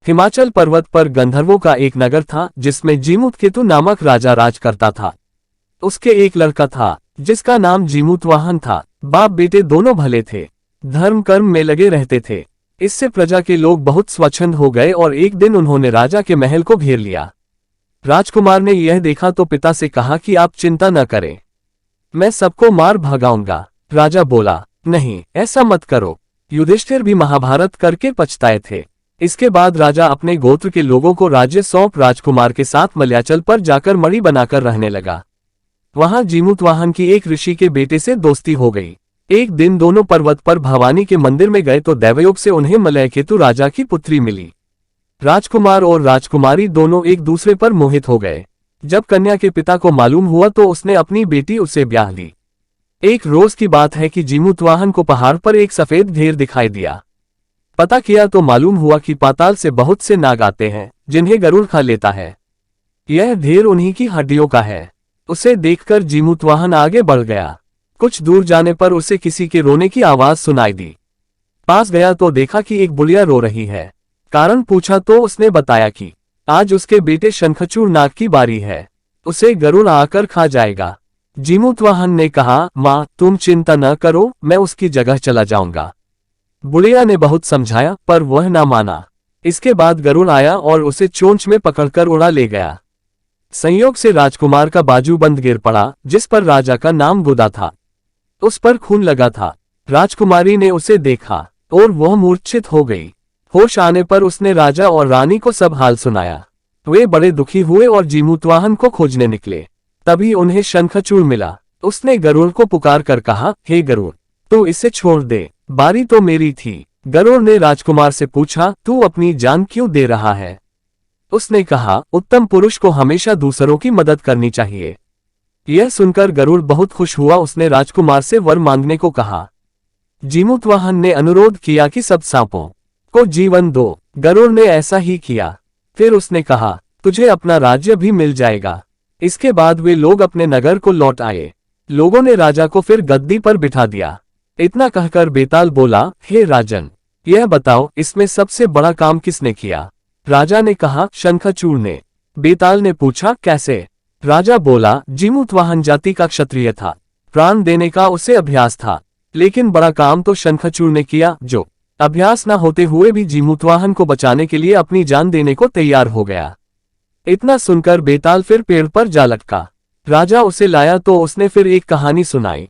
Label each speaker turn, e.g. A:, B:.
A: हिमाचल पर्वत पर गंधर्वों का एक नगर था जिसमें जीमूतकेतु नामक राजा राज करता था। उसके एक लड़का था जिसका नाम जीमूतवाहन था। बाप बेटे दोनों भले थे, धर्म कर्म में लगे रहते थे। इससे प्रजा के लोग बहुत स्वच्छंद हो गए और एक दिन उन्होंने राजा के महल को घेर लिया। राजकुमार ने यह देखा तो पिता से कहा कि आप चिंता न करें, मैं सबको मार भगाऊंगा। राजा बोला, नहीं, ऐसा मत करो। युधिष्ठिर भी महाभारत करके पछताए थे। इसके बाद राजा अपने गोत्र के लोगों को राज्य सौंप राजकुमार के साथ मलयाचल पर जाकर मणि बनाकर रहने लगा। वहां जीमूतवाहन की एक ऋषि के बेटे से दोस्ती हो गई। एक दिन दोनों पर्वत पर भवानी के मंदिर में गए तो दैवयोग से उन्हें मलयकेतु राजा की पुत्री मिली। राजकुमार और राजकुमारी दोनों एक दूसरे पर मोहित हो गए। जब कन्या के पिता को मालूम हुआ तो उसने अपनी बेटी उसे ब्याह ली। एक रोज की बात है कि जीमूतवाहन को पहाड़ पर एक सफेद ढेर दिखाई दिया। पता किया तो मालूम हुआ कि पाताल से बहुत से नाग आते हैं जिन्हें गरुड़ खा लेता है। यह ढेर उन्हीं की हड्डियों का है। उसे देखकर जीमूतवाहन आगे बढ़ गया। कुछ दूर जाने पर उसे किसी के रोने की आवाज सुनाई दी। पास गया तो देखा कि एक बुढ़िया रो रही है। कारण पूछा तो उसने बताया कि आज उसके बेटे शंखचूड़ नाग की बारी है, उसे गरुड़ आकर खा जाएगा। जीमूतवाहन ने कहा, माँ तुम चिंता न करो, मैं उसकी जगह चला जाऊंगा। बुढ़िया ने बहुत समझाया पर वह न माना। इसके बाद गरुड़ आया और उसे चोंच में पकड़कर उड़ा ले गया। संयोग से राजकुमार का बाजूबंद गिर पड़ा जिस पर राजा का नाम गुदा था। उस पर खून लगा था। राजकुमारी ने उसे देखा और वह मूर्छित हो गई। होश आने पर उसने राजा और रानी को सब हाल सुनाया। वे बड़े दुखी हुए और जीमूतवाहन को खोजने निकले। तभी उन्हें शंखचूड़ मिला। उसने गरुड़ को पुकार कर कहा, हे गरुड़, तू इसे छोड़ दे, बारी तो मेरी थी। गरुड़ ने राजकुमार से पूछा, तू अपनी जान क्यों दे रहा है? उसने कहा, उत्तम पुरुष को हमेशा दूसरों की मदद करनी चाहिए। यह सुनकर गरुड़ बहुत खुश हुआ। उसने राजकुमार से वर मांगने को कहा। जीमूतवाहन ने अनुरोध किया कि सब सांपों को जीवन दो। गरुड़ ने ऐसा ही किया। फिर उसने कहा, तुझे अपना राज्य भी मिल जाएगा। इसके बाद वे लोग अपने नगर को लौट आए। लोगों ने राजा को फिर गद्दी पर बिठा दिया। इतना कहकर बेताल बोला, हे राजन, यह बताओ इसमें सबसे बड़ा काम किसने किया? राजा ने कहा, शंखचूड़ ने। बेताल ने पूछा, कैसे? राजा बोला, जीमूतवाहन जाति का क्षत्रिय था, प्राण देने का उसे अभ्यास था, लेकिन बड़ा काम तो शंखचूड़ ने किया, जो अभ्यास न होते हुए भी जीमूतवाहन को बचाने के लिए अपनी जान देने को तैयार हो गया। इतना सुनकर बेताल फिर पेड़ पर जा लटका। राजा उसे लाया तो उसने फिर एक कहानी सुनाई।